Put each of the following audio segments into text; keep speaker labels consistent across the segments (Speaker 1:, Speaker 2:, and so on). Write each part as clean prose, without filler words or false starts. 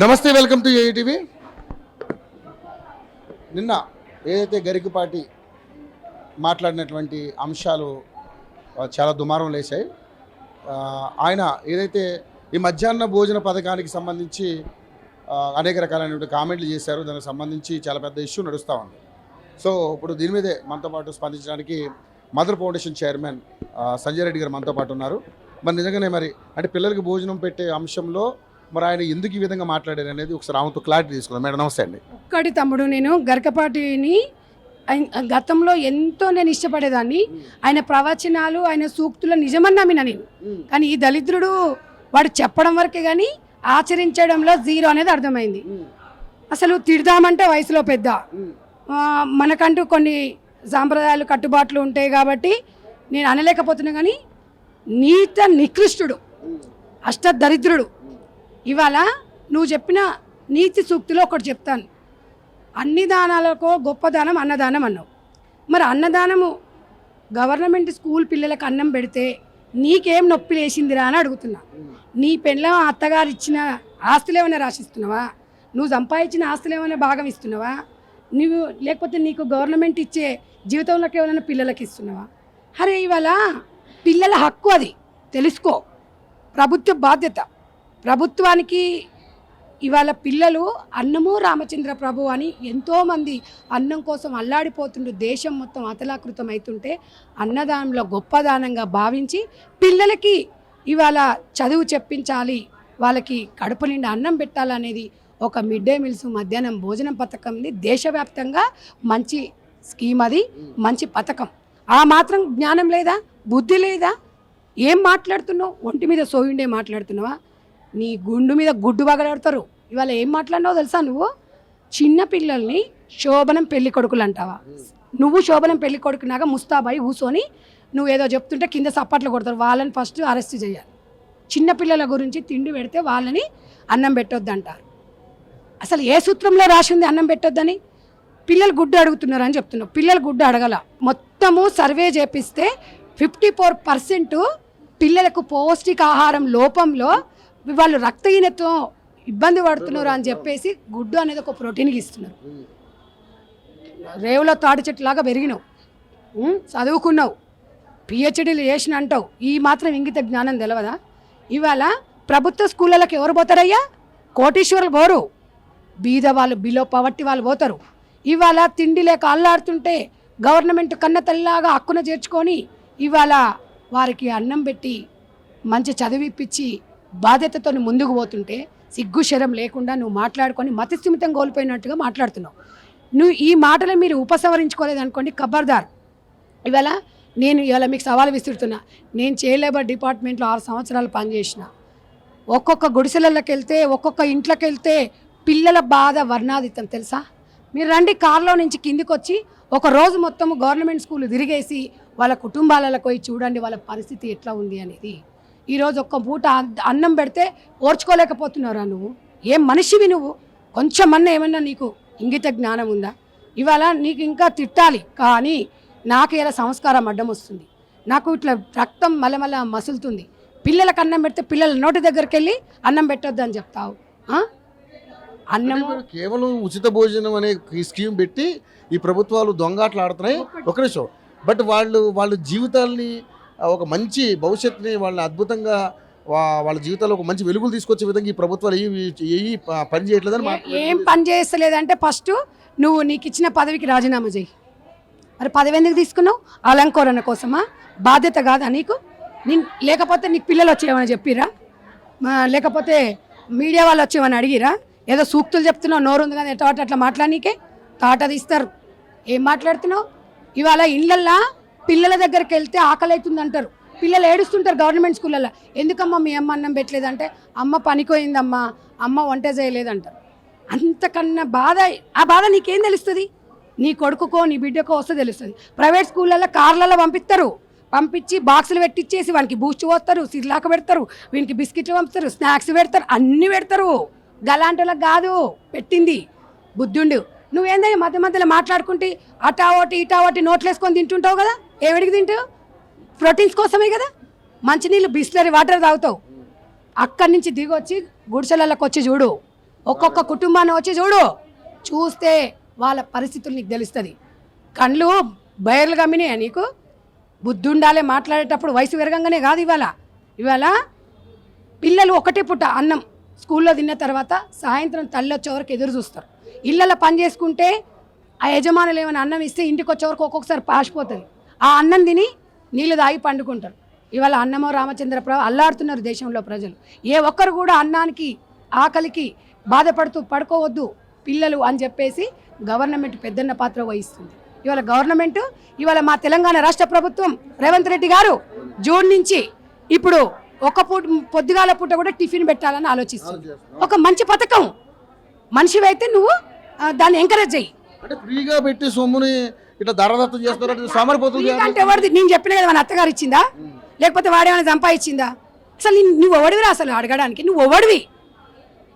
Speaker 1: నమస్తే, welcome to ATV. నిన్న ఏదైతే గరికపాటి మాట్లాడినటువంటి అంశాలు చాలా దుమారం లేచాయి. ఆయన ఏదైతే ఈ మధ్యాహ్న భోజన పథకానికి సంబంధించి అనేక రకాలైనటువంటి కామెంట్లు చేశారు. దానికి సంబంధించి చాలా పెద్ద ఇష్యూ నడుస్తూ ఉంది. సో ఇప్పుడు దీని మీదే మనతో పాటు స్పందించడానికి Mother Foundation chairman Sanjay Reddy గారు మనతో పాటు ఉన్నారు. మరి నిజంగానే మరి అంటే పిల్లలకి భోజనం పెట్టే అంశంలో మరి ఆయన ఎందుకు ఈ విధంగా మాట్లాడారు అనేది ఒకసారి ఆమెతో క్లారిటీ తీసుకుందాం. మేడం నమస్తే అండి.
Speaker 2: ఒక్కటి తమ్ముడు, నేను గరికపాటిని గతంలో ఎంతో నేను ఇష్టపడేదాన్ని. ఆయన ప్రవచనాలు, ఆయన సూక్తులు నిజమని నమ్మిన నేను. కానీ ఈ దళిద్రుడు వాడు చెప్పడం వరకే కానీ ఆచరించడంలో జీరో అనేది అర్థమైంది. అసలు తిడదామంటే వయసులో పెద్ద, మనకంటూ కొన్ని సాంప్రదాయాలు కట్టుబాట్లు ఉంటాయి కాబట్టి నేను అనలేకపోతున్నా. కానీ నీత నికృష్టుడు, అష్టదరిద్రుడు. ఇవాళ నువ్వు చెప్పిన నీతి సూక్తిలో ఒకటి చెప్తాను. అన్ని దానాలకు గొప్ప దానం అన్నదానం అన్నావు. మరి అన్నదానము గవర్నమెంట్ స్కూల్ పిల్లలకు అన్నం పెడితే నీకేం నొప్పి లేచిందిరా అని అడుగుతున్నా. నీ పెళ్ళం అత్తగారు ఇచ్చిన ఆస్తులు ఏమైనా రాసిస్తున్నావా? నువ్వు సంపాదించిన ఆస్తులు ఏమైనా భాగం ఇస్తున్నావా? నువ్వు లేకపోతే నీకు గవర్నమెంట్ ఇచ్చే జీవితంలోకి ఏమైనా పిల్లలకి ఇస్తున్నావా? అరే ఇవాళ పిల్లల హక్కు, అది తెలుసుకో. ప్రభుత్వ బాధ్యత. ప్రభుత్వానికి ఇవాళ పిల్లలు అన్నము రామచంద్ర ప్రభు అని ఎంతోమంది అన్నం కోసం అల్లాడిపోతుండే దేశం మొత్తం అతలాకృతం అవుతుంటే అన్నదానంలో గొప్పదానంగా భావించి పిల్లలకి ఇవాళ చదువు చెప్పించాలి, వాళ్ళకి కడుపు నిండా అన్నం పెట్టాలనేది ఒక మిడ్ డే మీల్స్ మధ్యాహ్నం భోజనం పథకంది దేశవ్యాప్తంగా మంచి స్కీమ్, అది మంచి పథకం. ఆ మాత్రం జ్ఞానం లేదా, బుద్ధి లేదా? ఏం మాట్లాడుతున్నావు? ఒంటి మీద సోయుండే మాట్లాడుతున్నావా? నీ గుండు మీద గుడ్డు పగలాడతారు. ఇవాళ ఏం మాట్లాడినావో తెలుసా? నువ్వు చిన్న పిల్లల్ని శోభనం పెళ్లి కొడుకులు అంటావా? నువ్వు శోభనం పెళ్లి కొడుకునాగా ముస్తాబాయి కూర్చొని నువ్వు ఏదో చెప్తుంటే కింద సప్పట్లు కొడతారు. వాళ్ళని ఫస్ట్ అరెస్ట్ చేయాలి. చిన్నపిల్లల గురించి తిండి పెడితే వాళ్ళని అన్నం పెట్టొద్దు అంటారు. అసలు ఏ సూత్రంలో రాసి ఉంది అన్నం పెట్టొద్దని? పిల్లలు గుడ్డు అడుగుతున్నారు అని చెప్తున్నావు. పిల్లలు గుడ్డు అడగల. మొత్తము సర్వే చేపిస్తే 54% పిల్లలకు పౌష్టికాహారం లోపంలో వాళ్ళు రక్తహీనతో ఇబ్బంది పడుతున్నారు అని చెప్పేసి గుడ్డు అనేది ఒక ప్రోటీన్కి ఇస్తున్నారు. రేవులో తాడి చెట్టులాగా పెరిగినావు, చదువుకున్నావు, పిహెచ్డీలు చేసిన అంటావు. ఈ మాత్రం ఇంగిత జ్ఞానం తెలవదా? ఇవాళ ప్రభుత్వ స్కూళ్ళకి ఎవరు పోతారయ్యా? కోటీశ్వరులు పోరు, బీద వాళ్ళు, బిలో పవర్టీ వాళ్ళు పోతారు. ఇవాళ తిండి లేక అల్లాడుతుంటే గవర్నమెంట్ కన్న తల్లిలాగా హక్కున చేర్చుకొని ఇవాళ వారికి అన్నం పెట్టి మంచి చదివిప్పించి బాధ్యతతో ముందుకు పోతుంటే సిగ్గు శరం లేకుండా నువ్వు మాట్లాడుకొని మతిస్థిమితం కోల్పోయినట్టుగా మాట్లాడుతున్నావు. నువ్వు ఈ మాటలు మీరు ఉపసంహరించుకోలేదనుకోండి, ఖబర్దార్. ఇవాళ మీకు సవాలు విసురుతున్నా. నేను చైల్డ్ లేబర్ డిపార్ట్మెంట్లో 6 సంవత్సరాలు పనిచేసిన. ఒక్కొక్క గుడిసెలకి వెళ్తే, ఒక్కొక్క ఇంట్లోకి వెళ్తే పిల్లల బాధ వర్ణాతీతం తెలుసా? మీరు రండి, కారులో నుంచి కిందికి వచ్చి ఒక రోజు మొత్తము గవర్నమెంట్ స్కూల్ తిరిగేసి వాళ్ళ కుటుంబాలకు పోయి చూడండి వాళ్ళ పరిస్థితి ఎట్లా ఉంది అనేది. ఈరోజు ఒక్క పూట అన్నం పెడితే ఓర్చుకోలేకపోతున్నారా? నువ్వు ఏం మనిషివి నువ్వు? కొంచెమన్నా ఏమన్నా నీకు ఇంగిత జ్ఞానం ఉందా? ఇవాళ నీకు ఇంకా తిట్టాలి, కానీ నాకు ఇలా సంస్కారం అడ్డం వస్తుంది. నాకు ఇట్లా రక్తం మళ్ళీ మసులుతుంది. పిల్లలకు అన్నం పెడితే పిల్లల నోటి దగ్గరికి వెళ్ళి అన్నం పెట్టొద్దు అని చెప్తావు. అన్నం
Speaker 1: కేవలం ఉచిత భోజనం అనే స్కీమ్ పెట్టి ఈ ప్రభుత్వాలు దొంగాట్లు ఆడుతున్నాయి. ఒక నిమిషం. బట్ వాళ్ళ జీవితాల్ని, ఒక మంచి భవిష్యత్తుని వాళ్ళని అద్భుతంగా వాళ్ళ జీవితాల్లో ఒక మంచి వెలుగులు తీసుకొచ్చే విధంగా ఈ ప్రభుత్వాలు ఏ పని చేయట్లేదని.
Speaker 2: ఏం పని చేస్తలేదంటే ఫస్ట్ నువ్వు నీకు ఇచ్చిన పదవికి రాజీనామా చేయి. మరి పదవి ఎందుకు తీసుకున్నావు? అలంకరణ కోసమా? బాధ్యత కాదా నీకు? లేకపోతే నీకు పిల్లలు వచ్చేవని చెప్పిరా? లేకపోతే మీడియా వాళ్ళు వచ్చేవని అడిగిరా? ఏదో సూక్తులు చెప్తున్నావు, నోరు ఉంది కానీ ఎట్లా అట్లా మాట్లాడనీకే తాట తీస్తారు. ఏం మాట్లాడుతున్నావు? ఇవాళ ఇళ్ళల్లో పిల్లల దగ్గరికి వెళ్తే ఆకలి అవుతుంది అంటారు. పిల్లలు ఏడుస్తుంటారు గవర్నమెంట్ స్కూళ్ళల్లో. ఎందుకమ్మా మీ అమ్మ అన్నం పెట్టలేదంటే, అమ్మ పనిపోయిందమ్మా, అమ్మ వంట చేయలేదంటారు. అంతకన్నా బాధ, ఆ బాధ నీకేం తెలుస్తుంది? నీ కొడుకుకో నీ బిడ్డకో వస్తే తెలుస్తుంది. ప్రైవేట్ స్కూళ్ళల్లో కార్లలో పంపించి బాక్సులు పెట్టించేసి వానికి బూస్ట్ పోస్తారు, సిర్లాక పెడతారు, వీనికి బిస్కెట్లు పంపుతారు, స్నాక్స్ పెడతారు, అన్నీ పెడతారు. గలాంటిలకు కాదు పెట్టింది, బుద్ధుండు. నువ్వేందయ్యా మధ్యలో మాట్లాడుకుంటే అటా ఒకటి ఇటా ఒకటి నోట్లేసుకొని తింటుంటావు కదా? ఏమిడికి తింటావు? ప్రోటీన్స్ కోసమే కదా. మంచినీళ్ళు బిస్లరీ వాటర్ తాగుతావు. అక్కడి నుంచి దిగొచ్చి గుడిసెలకి వచ్చి చూడు, ఒక్కొక్క కుటుంబాన్ని వచ్చి చూస్తే వాళ్ళ పరిస్థితులు నీకు తెలుస్తుంది. కళ్ళు బయర్లు గమ్మినాయా నీకు? బుద్ధి ఉండాలి మాట్లాడేటప్పుడు. వయసు విరగంగానే కాదు ఇవాళ పిల్లలు ఒకటే పూట అన్నం స్కూల్లో తిన్న తర్వాత సాయంత్రం తల్లి వచ్చే వరకు ఎదురు చూస్తారు. ఇళ్ళల్లో పని చేసుకుంటే ఆ యజమానులు ఏమైనా అన్నం ఇస్తే ఇంటికి వచ్చే వరకు ఒక్కొక్కసారి పాసిపోతుంది. ఆ అన్నం తిని నీళ్ళు తాగి పండుకుంటారు. ఇవాళ అన్నమో రామచంద్రప్రభు అల్లాడుతున్నారు దేశంలో ప్రజలు. ఏ ఒక్కరు కూడా అన్నానికి ఆకలికి బాధపడుతూ పడుకోవద్దు పిల్లలు అని చెప్పేసి గవర్నమెంట్ పెద్దన్న పాత్ర వహిస్తుంది. ఇవాళ మా తెలంగాణ రాష్ట్ర ప్రభుత్వం రేవంత్ రెడ్డి గారు జూన్ నుంచి ఇప్పుడు పొద్దుగాల పూట కూడా టిఫిన్ పెట్టాలని ఆలోచిస్తుంది. ఒక మంచి పథకం. మనిషివైతే నువ్వు దాన్ని ఎంకరేజ్ చెయ్యి.
Speaker 1: అంటే ఫ్రీగా పెట్టి సొమ్ముని ఇట్లా ధరదత్తం చేస్తారు సోమరిపోతులు.
Speaker 2: అంటే ఎవరిది? నేను చెప్పిన కదా, మన అత్తగారు ఇచ్చిందా లేకపోతే వాడేమైనా సంపాదించిందా? అసలు నువ్వు ఎవడివిరా అసలు అడగడానికి? నువ్వు ఎవడివి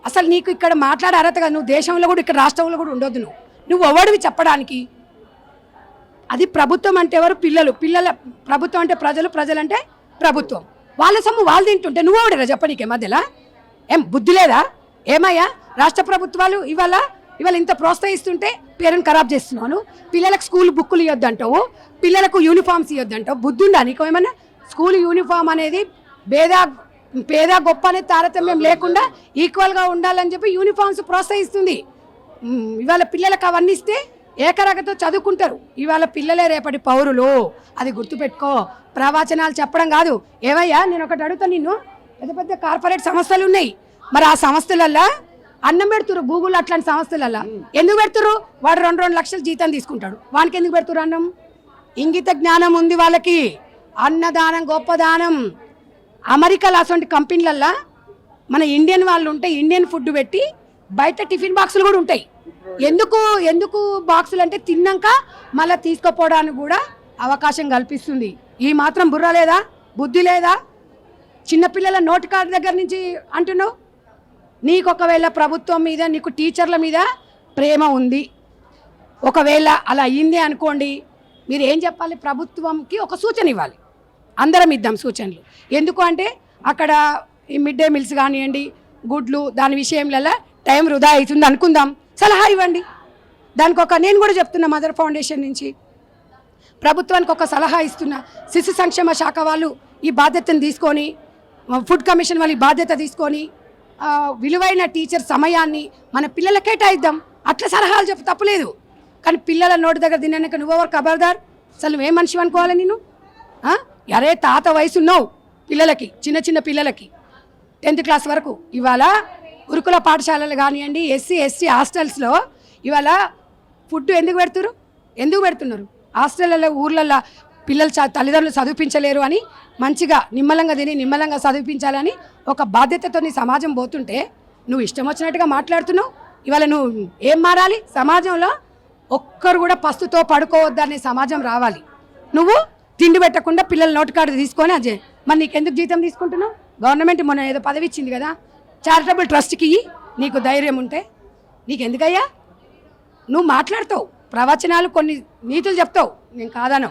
Speaker 2: అసలు? నీకు ఇక్కడ మాట్లాడే అర్హత కదా. నువ్వు దేశంలో కూడా ఇక్కడ రాష్ట్రంలో కూడా ఉండొద్దు. నువ్వు ఎవడివి చెప్పడానికి? అది ప్రభుత్వం అంటే ఎవరు? పిల్లల ప్రభుత్వం అంటే ప్రజలంటే ప్రభుత్వం. వాళ్ళ సొమ్ము వాళ్ళు తింటుంటే నువ్వు ఎవడరా చెప్పనీకే మధ్యలో? ఏం బుద్ధి లేదా? ఏమయ్యా రాష్ట్ర ప్రభుత్వాలు ఇవాళ ఇంత ప్రోత్సహిస్తుంటే పేరుని ఖరాబ్ చేస్తున్నాను. పిల్లలకు స్కూల్ బుక్కులు ఇవ్వద్దంటావు, పిల్లలకు యూనిఫామ్స్ ఇవ్వద్దంటావు. బుద్ధి ఉందా నీకు ఏమన్నా? స్కూల్ యూనిఫామ్ అనేది పేద గొప్ప అనేది తారతమ్యం లేకుండా ఈక్వల్గా ఉండాలని చెప్పి యూనిఫామ్స్ ప్రోత్సహిస్తుంది. ఇవాళ పిల్లలకు అవన్నీ ఇస్తే ఏకరగతో చదువుకుంటారు. ఇవాళ పిల్లలే రేపటి పౌరులు. అది గుర్తుపెట్టుకో. ప్రవచనాలు చెప్పడం కాదు. ఏవయ్యా నేను ఒకటి అడుగుతా నిన్ను. పెద్ద పెద్ద కార్పొరేట్ సంస్థలు ఉన్నాయి. మరి ఆ సంస్థలల్లో అన్నం పెడుతురు. గూగుల్ అట్లాంటి సంస్థలల్లో ఎందుకు పెడుతురు? వాడు 2 లక్షలు జీతం తీసుకుంటాడు. వానికి ఎందుకు పెడుతురు అన్నం? ఇంగిత జ్ఞానం ఉంది వాళ్ళకి. అన్నదానం గొప్ప దానం. అమెరికాలో అటువంటి కంపెనీలల్లో మన ఇండియన్ వాళ్ళు ఉంటే ఇండియన్ ఫుడ్ పెట్టి బయట టిఫిన్ బాక్సులు కూడా ఉంటాయి. ఎందుకు బాక్సులు అంటే తిన్నాక మళ్ళీ తీసుకుపోవడానికి కూడా అవకాశం కల్పిస్తుంది. ఈ మాత్రం బుర్ర లేదా? బుద్ధి లేదా? చిన్నపిల్లల నోటి కార్డు దగ్గర నుంచి అంటున్నావు. నీకు ఒకవేళ ప్రభుత్వం మీద నీకు టీచర్ల మీద ప్రేమ ఉంది, ఒకవేళ అలా అయ్యింది అనుకోండి, మీరు ఏం చెప్పాలి? ప్రభుత్వంకి ఒక సూచన ఇవ్వాలి. అందరం ఇద్దాం సూచనలు. ఎందుకు అంటే అక్కడ ఈ మిడ్ డే మీల్స్ కానివ్వండి, గుడ్లు దాని విషయంలో టైం వృధా అవుతుంది అనుకుందాం. సలహా ఇవ్వండి. దానికి నేను కూడా చెప్తున్నా మదర్ ఫౌండేషన్ నుంచి ప్రభుత్వానికి ఒక సలహా ఇస్తున్నా. శిశు సంక్షేమ శాఖ వాళ్ళు ఈ బాధ్యతను తీసుకొని, ఫుడ్ కమిషన్ వాళ్ళు ఈ బాధ్యత తీసుకొని విలువైన టీచర్ సమయాన్ని మన పిల్లలకే కేటాయిద్దాం. అట్లా సలహాలు చెప్పు, తప్పలేదు. కానీ పిల్లల నోటి దగ్గర తిన్నాక నువ్వెవరు ఖబర్దార్? అసలు నువ్వేం మనిషి అనుకోవాలి? నేను అరే తాత వయసు ఉన్నావు పిల్లలకి, చిన్న పిల్లలకి 10th క్లాస్ వరకు. ఇవాళ గురుకుల పాఠశాలలు కానివ్వండి, SC/ST హాస్టల్స్లో ఇవాళ ఫుడ్ ఎందుకు పెడుతున్నారు? హాస్టల్లో ఊర్లలో పిల్లలు తల్లిదండ్రులు చదివించలేరు అని మంచిగా నిమ్మలంగా తిని నిమ్మలంగా చదివించాలని ఒక బాధ్యతతో నీ సమాజం పోతుంటే నువ్వు ఇష్టం వచ్చినట్టుగా మాట్లాడుతున్నావు. ఇవాళ నువ్వు ఏం మారాలి? సమాజంలో ఒక్కరు కూడా పస్తుతో పడుకోవద్దనే సమాజం రావాలి. నువ్వు తిండి పెట్టకుండా పిల్లల నోటి కార్డు తీసుకొని అదే మరి నీకెందుకు జీతం తీసుకుంటున్నావు? గవర్నమెంట్ మొన్న ఏదో పదవి ఇచ్చింది కదా, చారిటబుల్ ట్రస్ట్కి. నీకు ధైర్యం ఉంటే నీకెందుకయ్యా? నువ్వు మాట్లాడతావు, ప్రవచనాలు కొన్ని నీతులు చెప్తావు, నేను కాదను.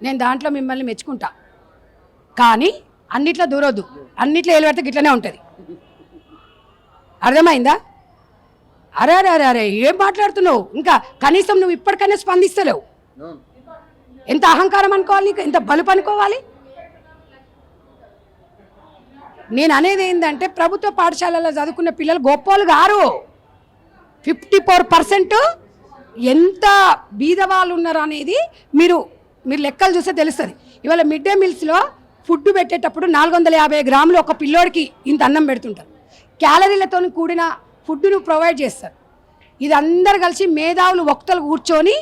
Speaker 2: నేను దాంట్లో మిమ్మల్ని మెచ్చుకుంటా. కానీ అన్నిట్లో దూరొద్దు. అన్నిట్లో ఏలు పెడితే గిట్లనే ఉంటుంది. అర్థమైందా? అరే ఏం మాట్లాడుతున్నావు? ఇంకా కనీసం నువ్వు ఇప్పటికైనా స్పందిస్తలేవు. ఎంత అహంకారం అనుకోవాలి నీకు? ఎంత బలుపు అనుకోవాలి? నేను అనేది ఏంటంటే ప్రభుత్వ పాఠశాలలో చదువుకున్న పిల్లలు గొప్పలు గారు. 54% ఎంత బీదవాళ్ళు ఉన్నారు అనేది మీరు లెక్కలు చూస్తే తెలుస్తుంది. ఇవాళ మిడ్ డే మీల్స్లో ఫుడ్ పెట్టేటప్పుడు 450 గ్రాములు ఒక పిల్లోడికి ఇంత అన్నం పెడుతుంటారు. క్యాలరీలతో కూడిన ఫుడ్ను ప్రొవైడ్ చేస్తారు. ఇది అందరు కలిసి మేధావులు వక్తలు కూర్చొని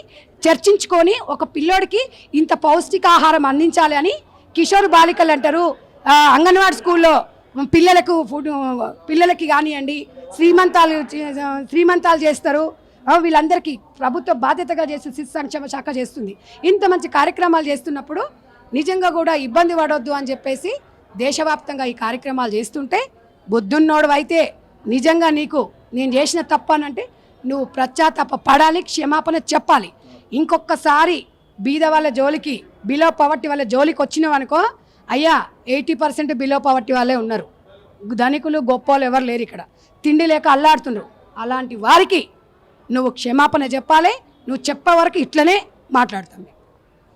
Speaker 2: చర్చించుకొని ఒక పిల్లోడికి ఇంత పౌష్టికాహారం అందించాలి అని కిషోర్ బాలికలు అంటారు. అంగన్వాడీ స్కూల్లో పిల్లలకి కానివ్వండి శ్రీమంతాలు చేస్తారు. వీళ్ళందరికీ ప్రభుత్వ బాధ్యతగా చేసి శిశు సంక్షేమ శాఖ చేస్తుంది. ఇంత మంచి కార్యక్రమాలు చేస్తున్నప్పుడు నిజంగా కూడా ఇబ్బంది పడొద్దు అని చెప్పేసి దేశవ్యాప్తంగా ఈ కార్యక్రమాలు చేస్తుంటే బుద్ధున్నోడు అయితే నిజంగా నీకు నేను చేసిన తప్పనంటే నువ్వు పశ్చాత్తాప పడాలి, క్షమాపణ చెప్పాలి. ఇంకొకసారి బీద వాళ్ళ జోలికి, బిలో పవర్టీ వాళ్ళ జోలికి వచ్చినావు అనుకో, అయ్యా 80% బిలో పవర్టీ వాళ్ళే ఉన్నారు. ధనికులు గొప్ప వాళ్ళు ఎవరు లేరు ఇక్కడ. తిండి లేక అల్లాడుతున్నారు. అలాంటి వారికి నువ్వు క్షమాపణ చెప్పాలి. నువ్వు చెప్పే వరకు ఇట్లనే మాట్లాడతాం.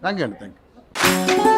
Speaker 1: థ్యాంక్ యూ అండి, థ్యాంక్ యూ.